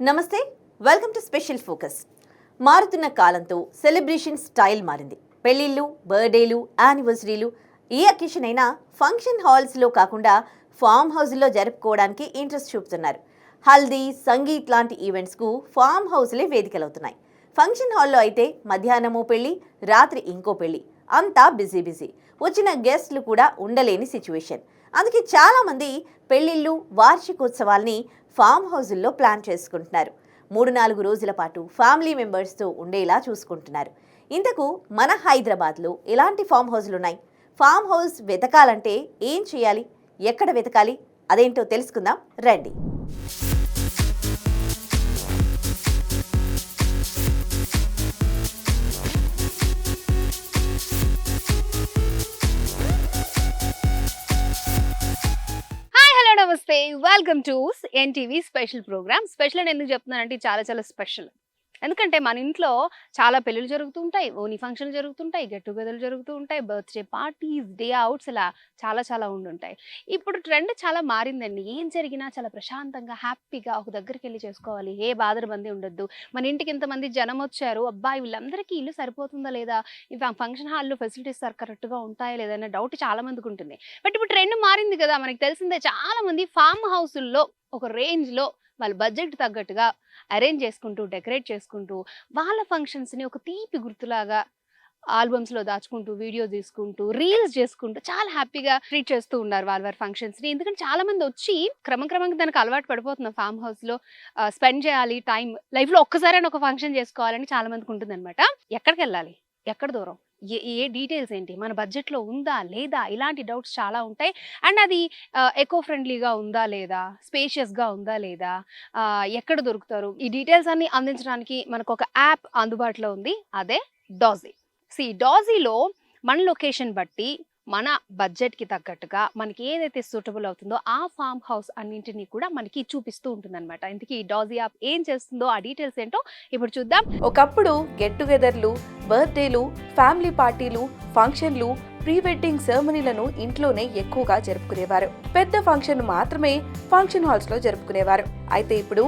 నమస్తే, welcome to special focus. మారుతున్న కాలంతో సెలబ్రేషన్ స్టైల్ మారింది. పెళ్లిళ్ళు, బర్త్డేలు, యానివర్సరీలు ఏ అకేషన్ అయినా ఫంక్షన్ హాల్స్లో కాకుండా ఫామ్ హౌస్లో జరుపుకోవడానికి ఇంట్రెస్ట్ చూపుతున్నారు. హల్దీ, సంగీత్ లాంటి ఈవెంట్స్కు ఫామ్ హౌస్లే వేదికలవుతున్నాయి. ఫంక్షన్ హాల్లో అయితే మధ్యాహ్నమో పెళ్లి, రాత్రి ఇంకో పెళ్లి, అంతా బిజీ బిజీ. వచ్చిన గెస్ట్లు కూడా ఉండలేని సిచ్యువేషన్. అందుకే చాలామంది పెళ్లిళ్ళు, వార్షికోత్సవాల్ని ఫామ్ హౌజుల్లో ప్లాన్ చేసుకుంటున్నారు. 3-4 రోజుల పాటు ఫ్యామిలీ మెంబర్స్తో ఉండేలా చూసుకుంటున్నారు. ఇంతకు మన హైదరాబాద్లో ఎలాంటి ఫామ్ హౌజులు ఉన్నాయి? ఫామ్ హౌస్ వెతకాలంటే ఏం చేయాలి? ఎక్కడ వెతకాలి? అదేంటో తెలుసుకుందాం రండి. నమస్తే, welcome to NTV special programme. Special అని ఎందుకు చెప్తున్నానంటే చాలా చాలా స్పెషల్. ఎందుకంటే మన ఇంట్లో చాలా పెళ్ళిళ్ళు జరుగుతూ ఉంటాయి, ఓనీ ఫంక్షన్లు జరుగుతుంటాయి, గెట్ టుగెదర్లు జరుగుతూ ఉంటాయి, బర్త్డే పార్టీస్, డే అవుట్స్, ఇలా చాలా చాలా ఉండుంటాయి. ఇప్పుడు ట్రెండ్ చాలా మారిందండి. ఏం జరిగినా చాలా ప్రశాంతంగా, హ్యాపీగా ఒక దగ్గరికి వెళ్ళి చేసుకోవాలి. ఏ బాధరబంది ఉండొద్దు. మన ఇంటికి ఇంతమంది జనం వచ్చారు, అబ్బాయి వీళ్ళందరికీ ఇల్లు సరిపోతుందా లేదా, ఇవి ఫంక్షన్ హాల్లో ఫెసిలిటీస్ కరెక్ట్గా ఉంటాయా లేదా అనే డౌట్ చాలా మందికి ఉంటుంది. బట్ ఇప్పుడు ట్రెండ్ మారింది కదా, మనకి తెలిసిందే. చాలా మంది ఫామ్ హౌసుల్లో ఒక రేంజ్లో వాళ్ళ బడ్జెట్ తగ్గట్టుగా అరేంజ్ చేసుకుంటూ, డెకరేట్ చేసుకుంటూ, వాళ్ళ ఫంక్షన్స్ని ఒక తీపి గుర్తులాగా ఆల్బమ్స్లో దాచుకుంటూ, వీడియో తీసుకుంటూ, రీల్స్ చేసుకుంటూ చాలా హ్యాపీగా ట్రీట్ చేస్తూ ఉన్నారు వాళ్ళ ఫంక్షన్స్ని. ఎందుకంటే చాలా మంది వచ్చి క్రమక్రమంగా దానికి అలవాటు పడిపోతున్నారు. ఫామ్ హౌస్లో స్పెండ్ చేయాలి టైం, లైఫ్లో ఒక్కసారైనా ఒక ఫంక్షన్ చేసుకోవాలని చాలా మందికి ఉంటుంది అనమాట. ఎక్కడికి వెళ్ళాలి, ఎక్కడ దూరం, ఏ డీటెయిల్స్ ఏంటి, మన బడ్జెట్లో ఉందా లేదా, ఇలాంటి డౌట్స్ చాలా ఉంటాయి. అండ్ అది ఎకో ఫ్రెండ్లీగా ఉందా లేదా, స్పేషియస్గా ఉందా లేదా, ఎక్కడ దొరుకుతారు, ఈ డీటెయిల్స్ అన్ని అందించడానికి మనకు ఒక యాప్ అందుబాటులో ఉంది. అదే డాజీ. డాజీలో మన లొకేషన్ బట్టి, మన బడ్జెట్కి తగ్గట్టుగా మనకి ఏదైతే సూటబుల్ అవుతుందో ఆ ఫామ్ హౌస్ అన్నింటినీ కూడా మనకి చూపిస్తూ ఉంటుందన్నమాట. ఇంతకీ ఈ డాజీ యాప్ ఏం చేస్తుందో, ఆ డీటెయిల్స్ ఏంటో ఇప్పుడు చూద్దాం. ఒకప్పుడు గెట్ టుగెదర్లు, బర్త్డేలు, ఫ్యామిలీ పార్టీలు, ఫంక్షన్లు, ప్రీ వెడ్డింగ్ సెరమనీలను ఇంట్లోనే ఎక్కువగా జరుపుకునేవారు. పెద్ద ఫంక్షన్ మాత్రమే ఫంక్షన్ హాల్స్ లో జరుపుకునేవారు. అయితే ఇప్పుడు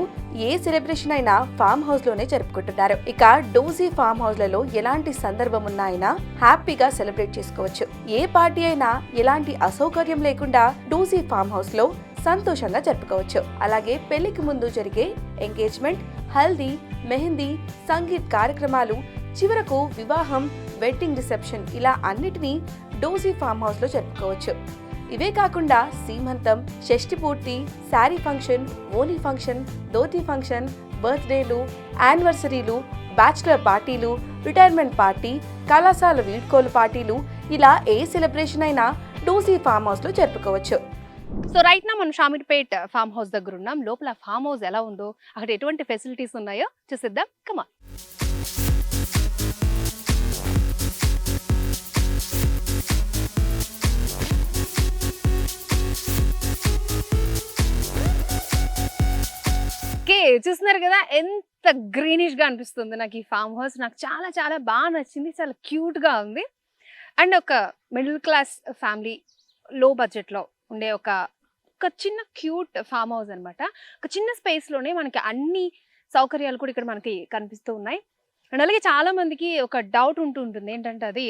ఏ సెలబ్రేషన్ అయినా ఫామ్ హౌస్ లోనే జరుపుకుంటున్నారు. ఇక డోజీ ఫామ్ హౌస్లలో ఎలాంటి సందర్భం ఉన్నా అయినా హ్యాపీగా సెలబ్రేట్ చేసుకోవచ్చు. ఏ పార్టీ అయినా ఎలాంటి అసౌకర్యం లేకుండా డోజీ ఫామ్ హౌస్ లో సంతోషంగా జరుపుకోవచ్చు. అలాగే పెళ్లికి ముందు జరిగే ఎంగేజ్మెంట్, హల్దీ, మెహందీ, సంగీత్ కార్యక్రమాలు, చివరకు వివాహం, వెడ్డింగ్ రిసెప్షన్, ఇలా అన్నిటినీ డోజీ ఫామ్ హౌస్ లో జరుపుకోవచ్చు. ఇవే కాకుండా సీమంతం, షష్ఠి పూర్తి, శారీ ఫంక్షన్, ఓనీ ఫంక్షన్, ధోతి ఫంక్షన్, బర్త్డేలు, యానివర్సరీలు, బ్యాచిలర్ పార్టీలు, రిటైర్మెంట్ పార్టీ, కళాశాల వీడ్కోలు పార్టీలు, ఇలా ఏ సెలబ్రేషన్ అయినా డోజీ ఫామ్ హౌస్ లో జరుపుకోవచ్చు. సో రైట్ నా మనం షామీర్పేట్ ఫామ్ హౌస్ దగ్గర ఉన్నాం. లోపల ఫామ్ హౌస్ ఎలా ఉందో, అక్కడ ఎటువంటి ఫెసిలిటీస్ ఉన్నాయో చూసిద్దాం. కమా. చూస్తున్నారు కదా, ఎంత గ్రీనిష్ గా అనిపిస్తుంది నాకు ఈ ఫామ్ హౌస్. నాకు చాలా చాలా బాగా నచ్చింది, చాలా క్యూట్ గా ఉంది. అండ్ ఒక మిడిల్ క్లాస్ ఫ్యామిలీ, లో బడ్జెట్ లో ఉండే ఒక చిన్న క్యూట్ ఫామ్ హౌస్ అనమాట. ఒక చిన్న స్పేస్ లోనే మనకి అన్ని సౌకర్యాలు కూడా ఇక్కడ మనకి కనిపిస్తూ ఉన్నాయి. అండ్ అలాగే చాలా మందికి ఒక డౌట్ ఉంటుంది, ఏంటంటే అది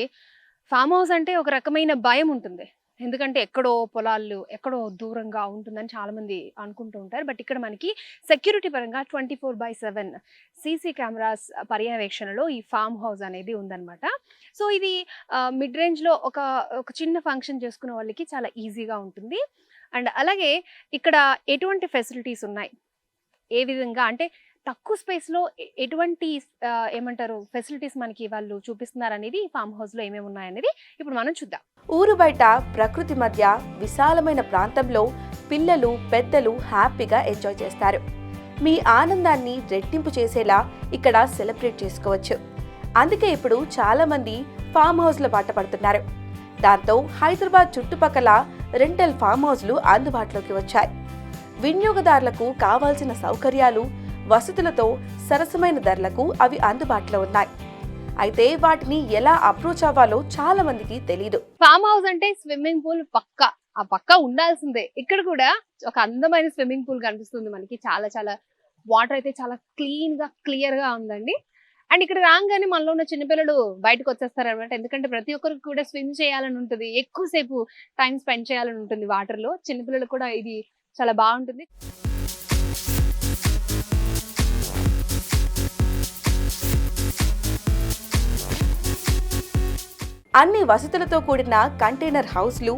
ఫామ్ హౌస్ అంటే ఒక రకమైన భయం ఉంటుంది. ఎందుకంటే ఎక్కడో పొలాలు, ఎక్కడో దూరంగా ఉంటుందని చాలా మంది అనుకుంటూ ఉంటారు. బట్ ఇక్కడ మనకి సెక్యూరిటీ పరంగా 24/7 సీసీ కెమెరాస్ పర్యవేక్షణలో ఈ ఫామ్ హౌస్ అనేది ఉందన్నమాట. సో ఇది మిడ్ రేంజ్లో ఒక చిన్న ఫంక్షన్ చేసుకునే వాళ్ళకి చాలా ఈజీగా ఉంటుంది. అండ్ అలాగే ఇక్కడ ఎటువంటి ఫెసిలిటీస్ ఉన్నాయి, ఏ విధంగా అంటే తక్కువ స్పేస్లో ఎటువంటి ఏమంటారు ఫెసిలిటీస్ మనకి వాళ్ళు చూపిస్తున్నారు అనేది, ఫామ్ హౌస్లో ఏమేమి ఉన్నాయనేది ఇప్పుడు మనం చూద్దాం. ఊరు బయట ప్రకృతి మధ్య విశాలమైన ప్రాంతంలో పిల్లలు, పెద్దలు హ్యాపీగా ఎంజాయ్ చేస్తారు. మీ ఆనందాన్ని రెట్టింపు చేసేలా ఇక్కడ సెలబ్రేట్ చేసుకోవచ్చు. అందుకే ఇప్పుడు చాలా మంది ఫామ్ హౌస్ల బాట పడుతున్నారు. దాంతో హైదరాబాద్ చుట్టుపక్కల రెంటల్ ఫామ్ హౌస్లు అందుబాటులోకి వచ్చాయి. వినియోగదారులకు కావాల్సిన సౌకర్యాలు, వసతులతో సరసమైన ధరలకు అవి అందుబాటులో ఉన్నాయి. అయితే వాటిని ఎలా అప్రోచ్ అవ్వాలో చాలా మందికి తెలీదు. ఫామ్ హౌస్ అంటే స్విమ్మింగ్ పూల్ పక్కా ఉండాల్సిందే. ఇక్కడ కూడా ఒక అందమైన స్విమ్మింగ్ పూల్ కనిపిస్తుంది మనకి. చాలా చాలా వాటర్ అయితే చాలా క్లీన్గా క్లియర్గా ఉందండి. అండ్ ఇక్కడ రాగానే మనలో ఉన్న చిన్నపిల్లలు బయటకు వచ్చేస్తారు అనమాట. ఎందుకంటే ప్రతి ఒక్కరికి కూడా స్విమ్ చేయాలని ఉంటుంది, ఎక్కువసేపు టైం స్పెండ్ చేయాలని ఉంటుంది వాటర్లో. చిన్నపిల్లలు కూడా ఇది చాలా బాగుంటుంది. అన్ని వసతులతో కూడిన కంటైనర్ హౌస్లు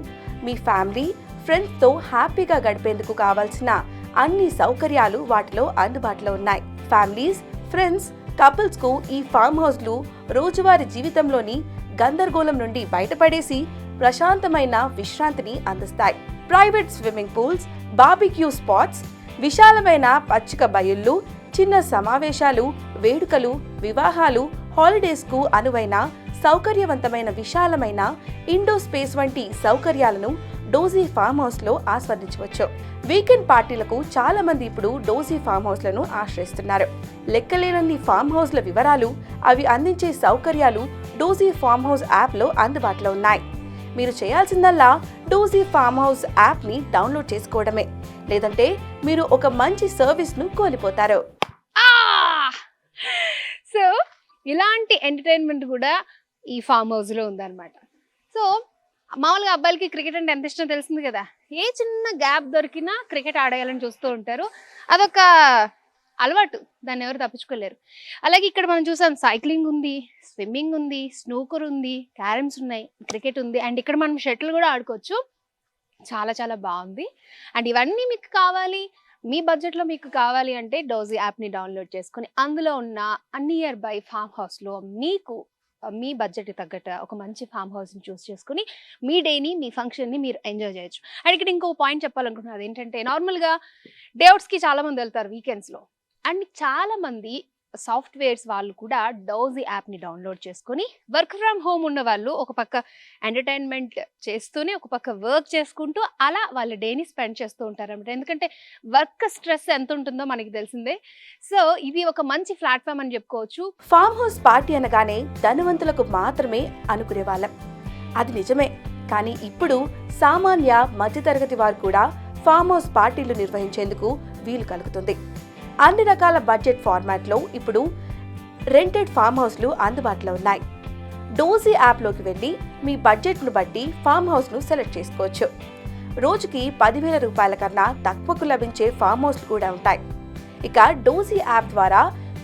మీ ఫ్యామిలీ ఫ్రెండ్స్తో హ్యాపీగా గడిపేందుకు కావాల్సిన అన్ని సౌకర్యాలు వాటిలో అందుబాటులో ఉన్నాయి. ఫ్యామిలీస్, ఫ్రెండ్స్, కపుల్స్ కు ఈ ఫామ్ హౌస్లు రోజువారీ జీవితంలోని గందరగోళం నుండి బయటపడేసి ప్రశాంతమైన విశ్రాంతిని అందిస్తాయి. Private swimming pools, barbecue spots, విశాలమైన పచ్చిక బయళ్ళు, చిన్న సమావేశాలు, వేడుకలు, వివాహాలు, హాలిడేస్ కు అనువైన సౌకర్యవంతమైన విశాలమైన ఇండోర్ స్పేస్ వంటి సౌకర్యాలను డోజీ ఫామ్ హౌస్ లో ఆస్వాదించవచ్చు. వీకెండ్ పార్టీలకు చాలా మంది ఇప్పుడు డోజీ ఫామ్ హౌస్లను ఆశ్రయిస్తున్నారు. లెక్కలేనన్ని ఫామ్ హౌస్ల వివరాలు, అవి అందించే సౌకర్యాలు డోజీ ఫామ్ హౌస్ యాప్ లో అందుబాటులో ఉన్నాయి. మీరు చేయాల్సిందల్లా డోజీ ఫామ్ హౌస్ యాప్ ని డౌన్లోడ్ చేసుకోవడమే. లేదంటే మీరు ఒక మంచి సర్వీస్ ను కోల్పోతారు. సో ఇలాంటి ఎంటర్టైన్మెంట్ కూడా ఈ ఫామ్ హౌస్ లో ఉందన్నమాట. సో మామూలుగా అబ్బాయిలకి క్రికెట్ అంటే ఎంత ఇష్టం తెలిసింది కదా. ఏ చిన్న గ్యాప్ దొరికినా క్రికెట్ ఆడేయాలని చూస్తూ ఉంటారు. అదొక అలవాటు, దాన్ని ఎవరు తప్పించుకోలేరు. అలాగే ఇక్కడ మనం చూసాం సైక్లింగ్ ఉంది, స్విమ్మింగ్ ఉంది, స్నూకర్ ఉంది, క్యారమ్స్ ఉన్నాయి, క్రికెట్ ఉంది, అండ్ ఇక్కడ మనం షటిల్ కూడా ఆడుకోవచ్చు. చాలా చాలా బాగుంది. అండ్ ఇవన్నీ మీకు కావాలి, మీ బడ్జెట్లో మీకు కావాలి అంటే డోజీ యాప్ని డౌన్లోడ్ చేసుకుని అందులో ఉన్న నియర్ బై ఫామ్ హౌస్లో మీకు మీ బడ్జెట్ తగ్గట్టు ఒక మంచి ఫామ్ హౌస్ని చూస్ చేసుకుని మీ డేని, మీ ఫంక్షన్ని మీరు ఎంజాయ్ చేయొచ్చు. అండ్ ఇక్కడ ఇంకో పాయింట్ చెప్పాలనుకుంటున్నాను. అదేంటంటే నార్మల్గా డే అవుట్స్కి చాలామంది వెళ్తారు వీకెండ్స్లో. అండ్ చాలామంది సాఫ్ట్వేర్స్ వాళ్ళు కూడా డోజీ యాప్ని డౌన్లోడ్ చేసుకొని వర్క్ ఫ్రమ్ హోమ్ ఉన్న వాళ్ళు ఒక పక్క ఎంటర్టైన్మెంట్ చేస్తూనే ఒక పక్క వర్క్ చేసుకుంటూ అలా వాళ్ళ డేని స్పెండ్ చేస్తూ ఉంటారు అన్నమాట. ఎందుకంటే వర్క్ స్ట్రెస్ ఎంత ఉంటుందో మనకి తెలిసిందే. సో ఇది ఒక మంచి ప్లాట్ఫామ్ అని చెప్పుకోవచ్చు. ఫామ్ హౌస్ పార్టీ అనగానే ధనవంతులకు మాత్రమే అనుకునే వాళ్ళం. అది నిజమే. కానీ ఇప్పుడు సామాన్య మధ్యతరగతి వారు కూడా ఫామ్ హౌస్ పార్టీలు నిర్వహించేందుకు వీలు కలుగుతుంది. అన్ని రకాల బడ్జెట్ ఫార్మాట్లో ఇప్పుడు రెంటెడ్ ఫామ్ హౌస్లు అందుబాటులో ఉన్నాయి. డోజీ యాప్లోకి వెళ్ళి మీ బడ్జెట్ను బట్టి ఫామ్ హౌస్ను సెలెక్ట్ చేసుకోవచ్చు. రోజుకి 10,000 రూపాయల కన్నా తక్కువకు లభించే ఫామ్ హౌస్లు కూడా ఉంటాయి. ఇక డోజీ యాప్ ద్వారా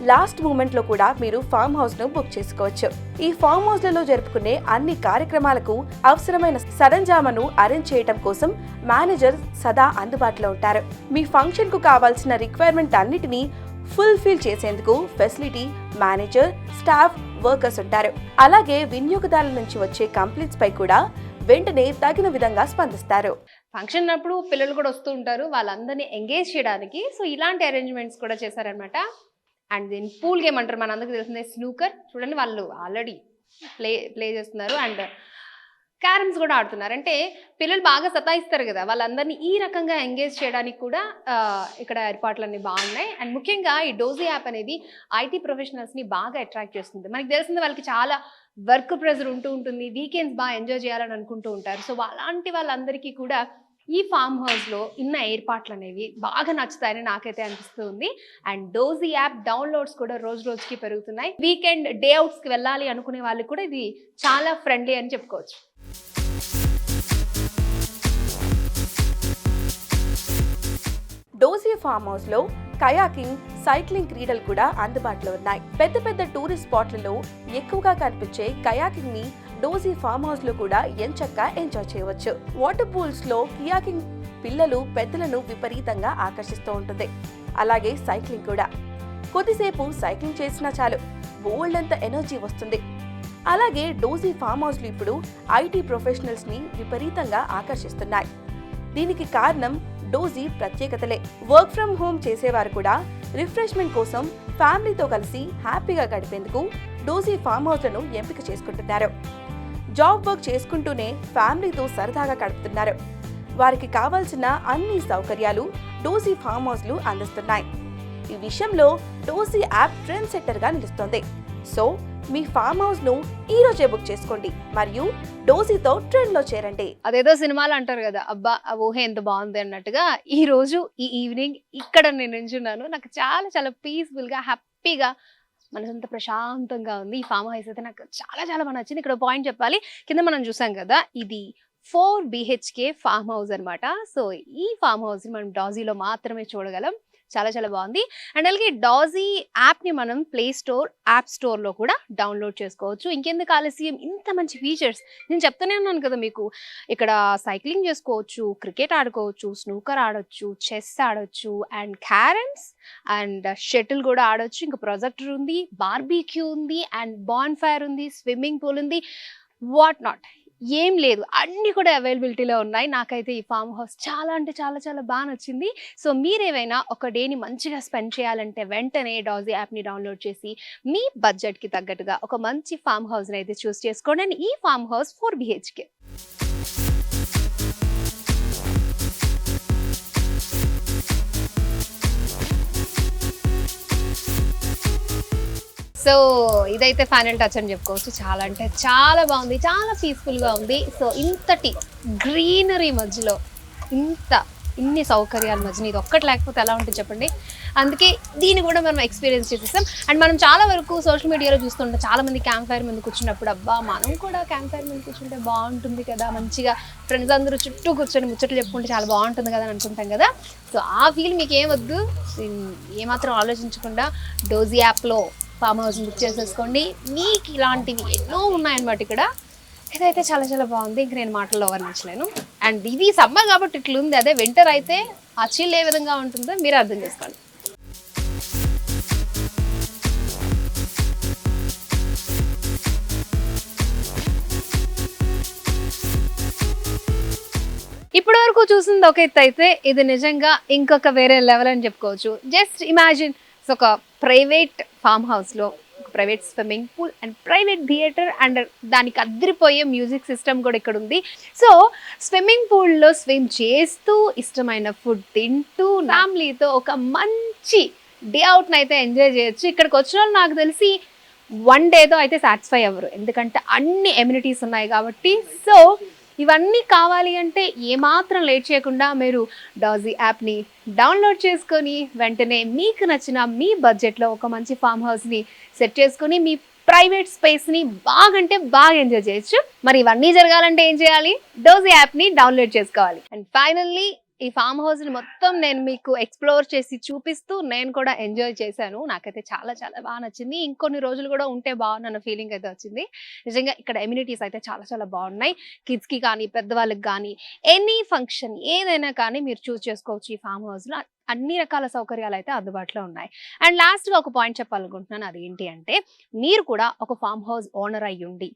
లాస్ట్ మూమెంట్లో కూడా మీరు ఫామ్ హౌస్ను బుక్ చేసుకోవచ్చు. ఈ ఫామ్ హౌస్లలో జరుపుకునే అన్ని కార్యక్రమాలకు అవసరమైన సరంజామాను అరేంజ్ చేయడం కోసం మేనేజర్ సదా అందుబాటులో ఉంటారు. మీ ఫంక్షన్కు కావాల్సిన రిక్వైర్మెంట్ అన్నిటినీ ఫుల్ఫిల్ చేసేందుకు ఫెసిలిటీ మేనేజర్, స్టాఫ్, వర్కర్స్ ఉంటారు. అలాగే వినియోగదారుల నుంచి వచ్చే కంప్లైంట్స్ పై కూడా వెంటనే తగిన విధంగా స్పందిస్తారు. ఫంక్షన్ అప్పుడు పిల్లలు కూడా వస్తూ ఉంటారు, వాళ్ళందరినీ ఎంగేజ్ చేయడానికి. సో ఇలాంటి అరేంజ్మెంట్స్ కూడా చేశారనమాట. అండ్ దీని పూల్ గేమ్ అంటారు, మన అందరికీ తెలిసిందే స్నూకర్. చూడండి వాళ్ళు ఆల్రెడీ ప్లే చేస్తున్నారు. అండ్ క్యారమ్స్ కూడా ఆడుతున్నారు. అంటే పిల్లలు బాగా సతాయిస్తారు కదా, వాళ్ళందరినీ ఈ రకంగా ఎంగేజ్ చేయడానికి కూడా ఇక్కడ ఏర్పాట్లన్నీ బాగున్నాయి. అండ్ ముఖ్యంగా ఈ డోజీ యాప్ అనేది ఐటీ ప్రొఫెషనల్స్ని బాగా అట్రాక్ట్ చేస్తుంది. మనకి తెలిసింది వాళ్ళకి చాలా వర్క్ ప్రెజర్ ఉంటూ ఉంటుంది, వీకెండ్స్ బాగా ఎంజాయ్ చేయాలని అనుకుంటూ ఉంటారు. సో అలాంటి వాళ్ళందరికీ కూడా ఈ ఫామ్ హౌస్లో ఉన్న ఏర్పాట్లు అనేవి బాగా నచ్చుతాయని నాకైతే అనిపిస్తుంది. అండ్ డోజీ యాప్ డౌన్లోడ్స్ కూడా రోజు రోజుకి పెరుగుతున్నాయి. వీకెండ్ డే అవుట్స్కి వెళ్ళాలి అనుకునే వాళ్ళకి కూడా ఇది చాలా ఫ్రెండ్లీ అని చెప్పుకోవచ్చు. డోజీ ఫామ్ హౌస్ లో కయాకింగ్, సైక్లింగ్ క్రీడలు కూడా అందుబాటులో ఉన్నాయి. పెద్ద పెద్ద టూరిస్ట్ స్పాట్లలో ఎక్కువగా కనిపించే కయాకింగ్ ని డోజీ ఫామ్ హౌస్ లో కూడా ఎంచక్కా ఎంజాయ్ చేయవచ్చు. వాటర్ పూల్స్ లో కయాకింగ్ పిల్లలు, పెద్దలను విపరీతంగా ఆకర్షిస్తూ ఉంటుంది. అలాగే సైక్లింగ్ కూడా. కొద్దిసేపు సైక్లింగ్ చేసినా చాలు, బోల్డంత ఎనర్జీ వస్తుంది. అలాగే డోజీ ఫామ్ హౌస్లు ఇప్పుడు ఐటీ ప్రొఫెషనల్స్ ని విపరీతంగా ఆకర్షిస్తున్నాయి. దీనికి కారణం డోజీ ప్రత్యేకతలే. వర్క్ ఫ్రమ్ హోమ్ చేసేవారు కూడా రిఫ్రెష్మెంట్ కోసం ఫ్యామిలీతో కలిసి హ్యాపీగా గడిపేందుకు డోజీ ఫామ్ హౌస్లను ఎంపిక చేసుకుంటున్నారు. జాబ్ వర్క్ చేసుకుంటూనే ఫ్యామిలీతో సరదాగా గడుపుతున్నారు. వారికి కావాల్సిన అన్ని సౌకర్యాలు డోజీ ఫామ్ హౌస్లు అందిస్తున్నాయి. ఈ విషయంలో డోజీ యాప్ ట్రెండ్ సెట్టర్గా నిలుస్తోంది. సో మీ ఫామ్ హౌస్ ను ఈ రోజే బుక్ చేసుకోండి మరియు డోజీతో ట్రెండ్ లో చేరండి. అదేదో సినిమాలు అంటారు కదా, అబ్బా ఆ ఊహ ఎంత బాగుంది అన్నట్టుగా ఈ రోజు ఈ ఈవినింగ్ ఇక్కడ నేను నించున్నాను. నాకు చాలా చాలా పీస్ఫుల్ గా హ్యాపీగా మనసంతా ప్రశాంతంగా ఉంది. ఈ ఫామ్ హౌస్ అయితే నాకు చాలా చాలా బాగా నచ్చింది. ఇక్కడ పాయింట్ చెప్పాలి, కింద మనం చూసాం కదా, ఇది 4 BHK ఫామ్ హౌస్ అనమాట. సో ఈ ఫామ్ హౌస్ మనం డాజీలో మాత్రమే చూడగలం. చాలా చాలా బాగుంది. అండ్ అలాగే డాజీ యాప్ని మనం ప్లే స్టోర్, యాప్ స్టోర్లో కూడా డౌన్లోడ్ చేసుకోవచ్చు. ఇంకెందుకు ఆలస్యం, ఇంత మంచి ఫీచర్స్ నేను చెప్తూనే ఉన్నాను కదా మీకు. ఇక్కడ సైక్లింగ్ చేసుకోవచ్చు, క్రికెట్ ఆడుకోవచ్చు, స్నూకర్ ఆడొచ్చు, చెస్ ఆడొచ్చు, అండ్ క్యారమ్స్ అండ్ షటిల్ కూడా ఆడొచ్చు. ఇంకా ప్రొజెక్టర్ ఉంది, బార్బీక్యూ ఉంది, అండ్ బాన్ ఫైర్ ఉంది, స్విమ్మింగ్ పూల్ ఉంది, వాట్ నాట్ ఏం లేదు, అన్నీ కూడా అవైలబిలిటీలో ఉన్నాయి. నాకైతే ఈ ఫామ్ హౌస్ చాలా అంటే చాలా చాలా బాగా నచ్చింది. సో మీరేమైనా ఒక డేని మంచిగా స్పెండ్ చేయాలంటే వెంటనే డాజీ యాప్ని డౌన్లోడ్ చేసి మీ బడ్జెట్కి తగ్గట్టుగా ఒక మంచి ఫామ్ హౌస్ని అయితే చూస్ చేసుకోండి. అండ్ ఈ ఫామ్ హౌస్ 4 BHK. సో ఇదైతే ఫైనల్ టచ్ అని చెప్పుకోవచ్చు. చాలా అంటే చాలా బాగుంది, చాలా పీస్ఫుల్గా ఉంది. సో ఇంతటి గ్రీనరీ మధ్యలో ఇన్ని సౌకర్యాల మధ్యన ఇది ఒక్కటి లేకపోతే ఎలా ఉంటుంది చెప్పండి. అందుకే దీన్ని కూడా మనం ఎక్స్పీరియన్స్ చేసేసాం. అండ్ మనం చాలా వరకు సోషల్ మీడియాలో చూస్తుంటాం, చాలా మంది క్యాంప్ ఫైర్ మీద కూర్చున్నప్పుడు, అబ్బా మనం కూడా క్యాంప్ ఫైర్ మీద కూర్చుంటే బాగుంటుంది కదా, మంచిగా ఫ్రెండ్స్ అందరూ చుట్టూ కూర్చొని ముచ్చట్లు చెప్పుకుంటే చాలా బాగుంటుంది కదా అని అనుకుంటాం కదా. సో ఆ ఫీల్ మీకు ఏమొద్దు, ఏమాత్రం ఆలోచించకుండా డోజీ యాప్లో ఫామ్ హౌస్ బుక్ చేసేసుకోండి. మీకు ఇలాంటివి ఎన్నో ఉన్నాయన్నమాట ఇక్కడ. ఇదైతే చాలా చాలా బాగుంది, ఇంక నేను మాటల్లో వర్ణించలేను. అండ్ ఇది సమ్మర్ కాబట్టి ఇట్లుంది, అదే వింటర్ అయితే ఆ చిల్ ఏ విధంగా ఉంటుందో మీరు అర్థం చేసుకోండి. ఇప్పటి వరకు చూసింది ఒక ఎత్తు అయితే ఇది నిజంగా ఇంకొక వేరే లెవెల్ అని చెప్పుకోవచ్చు. జస్ట్ ఇమాజిన్, ఒక ప్రైవేట్ ఫామ్ హౌస్లో ఒక private swimming pool and private theatre and దానికి అద్దరిపోయే మ్యూజిక్ సిస్టమ్ కూడా ఇక్కడ ఉంది. సో స్విమ్మింగ్ పూల్లో స్విమ్ చేస్తూ, ఇష్టమైన ఫుడ్ తింటూ, ఫ్యామిలీతో ఒక మంచి డే అవుట్ని అయితే ఎంజాయ్ చేయొచ్చు. ఇక్కడికి వచ్చిన వాళ్ళు నాకు తెలిసి 1 డేతో అయితే సాటిస్ఫై అవ్వరు, ఎందుకంటే అన్ని ఎమ్యూనిటీస్ ఉన్నాయి కాబట్టి. సో ఇవన్నీ కావాలి అంటే ఏమాత్రం లేట్ చేయకుండా మీరు డాజీ యాప్ని డౌన్లోడ్ చేసుకొని వెంటనే మీకు నచ్చిన మీ బడ్జెట్లో ఒక మంచి ఫామ్ హౌస్ని సెట్ చేసుకొని మీ ప్రైవేట్ స్పేస్ని బాగంటే బాగా ఎంజాయ్ చేయొచ్చు. మరి ఇవన్నీ జరగాలంటే ఏం చేయాలి? డోజీ యాప్ని డౌన్లోడ్ చేసుకోవాలి. అండ్ ఫైనల్లీ ఈ ఫామ్ హౌస్ని మొత్తం నేను మీకు ఎక్స్ప్లోర్ చేసి చూపిస్తూ నేను కూడా ఎంజాయ్ చేశాను. నాకైతే చాలా చాలా బాగా నచ్చింది. ఇంకొన్ని రోజులు కూడా ఉంటే బాగుందన్న ఫీలింగ్ అయితే వచ్చింది. నిజంగా ఇక్కడ ఎమ్యూనిటీస్ అయితే చాలా చాలా బాగున్నాయి. కిడ్స్కి కానీ పెద్దవాళ్ళకి కానీ ఎనీ ఫంక్షన్ ఏదైనా కానీ మీరు చూస్ చేసుకోవచ్చు. ఈ ఫామ్ హౌస్లో అన్ని రకాల సౌకర్యాలు అయితే అందుబాటులో ఉన్నాయి. అండ్ లాస్ట్గా ఒక పాయింట్ చెప్పాలనుకుంటున్నాను, అది ఏంటి అంటే మీరు కూడా ఒక ఫామ్ హౌస్ ఓనర్ అయ్యుండి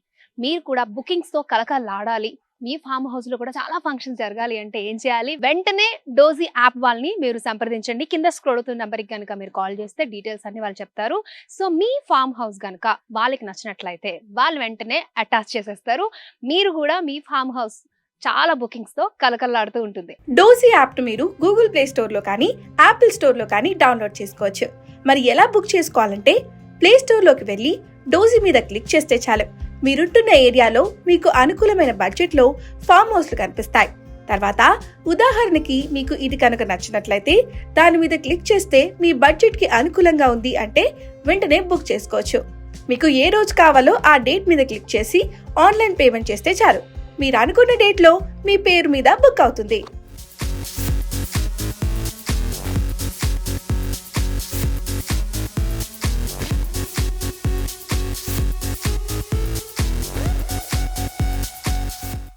మీరు కూడా బుకింగ్స్తో కలకలాడాలి, మీ ఫామ్ హౌస్ లో కూడా చాలా ఫంక్షన్స్ జరగాలి అంటే ఏం చేయాలి? వెంటనే డోజీ యాప్ వాళ్ళని మీరు సంప్రదించండి. కింద స్క్రోల్ అవుతున్న నెంబర్కి కనుక మీరు కాల్ చేస్తే డీటెయిల్స్ అన్ని వాళ్ళు చెప్తారు. సో మీ ఫామ్ హౌస్ కనుక వాళ్ళకి నచ్చినట్లయితే వాళ్ళు వెంటనే అటాచ్ చేసేస్తారు. మీరు కూడా మీ ఫామ్ హౌస్ చాలా బుకింగ్స్ తో కలకల్లాడుతూ ఉంటుంది. డోజీ యాప్ ను మీరు గూగుల్ ప్లే స్టోర్ లో కానీ యాపిల్ స్టోర్ లో కానీ డౌన్లోడ్ చేసుకోవచ్చు. మరి ఎలా బుక్ చేసుకోవాలంటే ప్లే స్టోర్ లోకి వెళ్ళి డోజీ మీద క్లిక్ చేస్తే చాలు, మీరుంటున్న ఏరియాలో మీకు అనుకూలమైన బడ్జెట్లో ఫామ్ హౌస్లు కనిపిస్తాయి. తర్వాత ఉదాహరణకి మీకు ఇది కనుక నచ్చినట్లయితే దాని మీద క్లిక్ చేస్తే మీ బడ్జెట్కి అనుకూలంగా ఉంది అంటే వెంటనే బుక్ చేసుకోవచ్చు. మీకు ఏ రోజు కావాలో ఆ డేట్ మీద క్లిక్ చేసి ఆన్లైన్ పేమెంట్ చేస్తే చాలు, మీరు అనుకున్న డేట్లో మీ పేరు మీద బుక్ అవుతుంది.